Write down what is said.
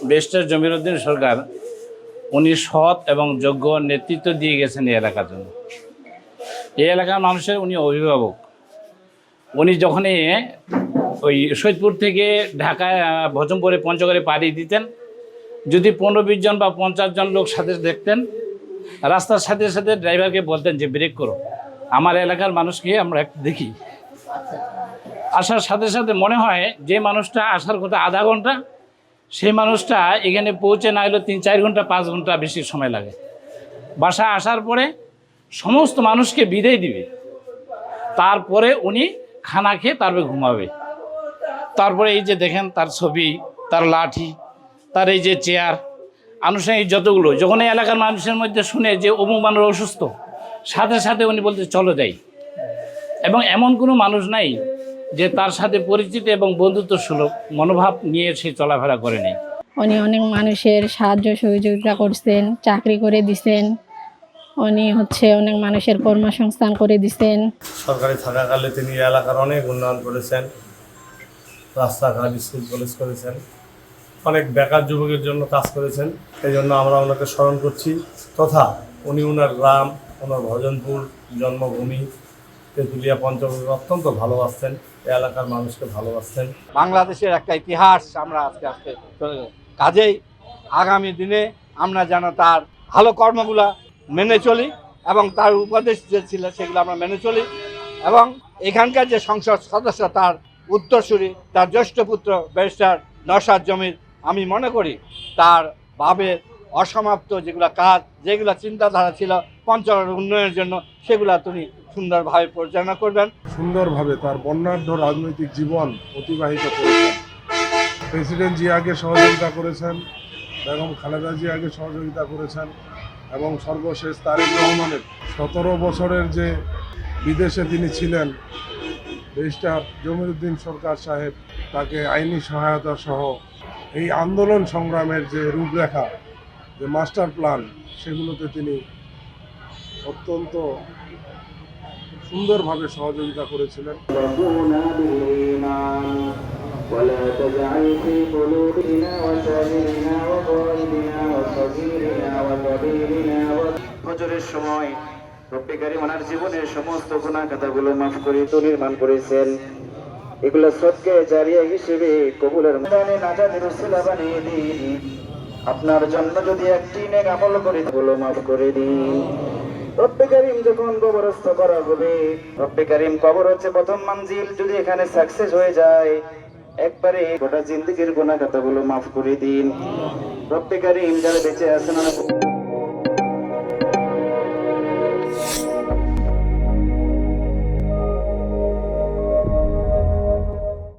Barrister জমির উদ্দিন সরকার উনি সৎ এবং যোগ্য নেতৃত্ব দিয়ে গেছেন এই এলাকার জন্য। এই এলাকার মানুষের উনি অভিভাবক। উনি যখনই ওই সৈয়দপুর থেকে ঢাকায় ভজমপুরে পঞ্চগড়ে পাড়ি দিতেন, যদি 15-20 জন বা 50 জন লোক সাথে দেখতেন, রাস্তার সাথে সাথে ড্রাইভারকে বলতেন যে ব্রেক করো, আমার এলাকার মানুষকে আমরা একটু দেখি। আসার সাথে সাথে মনে হয় যে মানুষটা আসার কথা আধা ঘন্টা, সেই মানুষটা এখানে পৌঁছে না হলেও 3-4 ঘন্টা 5 ঘন্টা বেশি সময় লাগে। বাসা আসার পরে সমস্ত মানুষকে বিদায় দিবে, তারপরে উনি খানা খেয়ে তারপরে ঘুমাবে। তারপরে এই যে দেখেন তার ছবি, তার লাঠি, তার এই যে চেয়ার, আনুষ্ঠানিক যতগুলো, যখন এই এলাকার মানুষের মধ্যে শুনে যে অমুক মানুষ অসুস্থ, সাথে সাথে উনি বলতে চলো যাই। এবং এমন কোনো মানুষ নাই যে তার সাথে পরিচিত এবং বন্ধুত্ব সুলভ মনোভাব নিয়ে সে চলাফেরা করে নেই। উনি অনেক মানুষের সাহায্য সহযোগিতা করছেন, চাকরি করে দিছেন, উনি অনেক মানুষের কর্মসংস্থান করে দিছেন। সরকারি থাকাকালে তিনি এলাকার অনেক উন্নয়ন করেছেন, রাস্তাঘাট, স্কুল, কলেজ করেছেন, অনেক বেকার যুবকের জন্য কাজ করেছেন। এই জন্য আমরা ওনাকে স্মরণ করছি। তথা উনি ওনার গ্রাম, ওনার ভজনপুর জন্মভূমি তেঁতুলিয়া পঞ্চগড় অত্যন্ত ভালোবাসতেন, এই এলাকার মানুষকে ভালোবাসতেন। বাংলাদেশের একটা ইতিহাস আমরা আস্তে আস্তে চলে যাব। কাজেই আগামী দিনে আমরা যেন তার ভালো কর্মগুলা মেনে চলি এবং তার উপদেশ যে ছিল সেগুলো আমরা মেনে চলি, এবং এখানকার যে সংসদ সদস্য তার উত্তরসূরি, তার জ্যেষ্ঠ পুত্র ব্যারিস্টার নওশাদ জমির, আমি মনে করি তার বাবের অসমাপ্ত যেগুলো কাজ, যেগুলো চিন্তাধারা ছিল পঞ্চগড়ের উন্নয়নের জন্য, সেগুলা তিনি সুন্দরভাবে পরিচালনা করবেন। সুন্দরভাবে তার বর্ণাঢ্য রাজনৈতিক জীবন অতিবাহিত করেছেন। প্রেসিডেন্ট জিয়াকে সহযোগিতা করেছেন, বেগম খালেদা জিয়াকে সহযোগিতা করেছেন, এবং সর্বশেষ তারেক রহমানের 17 বছরের যে বিদেশে তিনি ছিলেন, ব্যারিস্টার জমির উদ্দিন সরকার সাহেব তাকে আইনি সহায়তা সহ এই আন্দোলন সংগ্রামের যে রূপরেখা, যে মাস্টার প্ল্যান, সেগুলোতে তিনি অত্যন্ত সুন্দরভাবে সহযোগিতা করেছিলেন। ফজরের সময় রব্বে কারীম ওনার জীবনের সমস্ত গুনাহ খাতাগুলো মাফ করে তো নির্মাণ করেছেন। এগুলো সদকায়ে জারিয়া হিসেবে কবুলের ময়দানে নাজাতের উসিলা বানিয়ে দিন। আপনার জন্য যদি একটি নেক আমল করে গুলো মাফ করে দিন। রব্বে কারীম যখন কবরস্থ করা হবে, রব্বে কারীম কবর হচ্ছে প্রথম মঞ্জিল, যদি এখানে সাকসেস হয়ে যায় একবারে গোটা জিন্দেগীর গুনাহ খাতাগুলো মাফ করে দিন। রব্বে কারীম যারা বেঁচে আছেন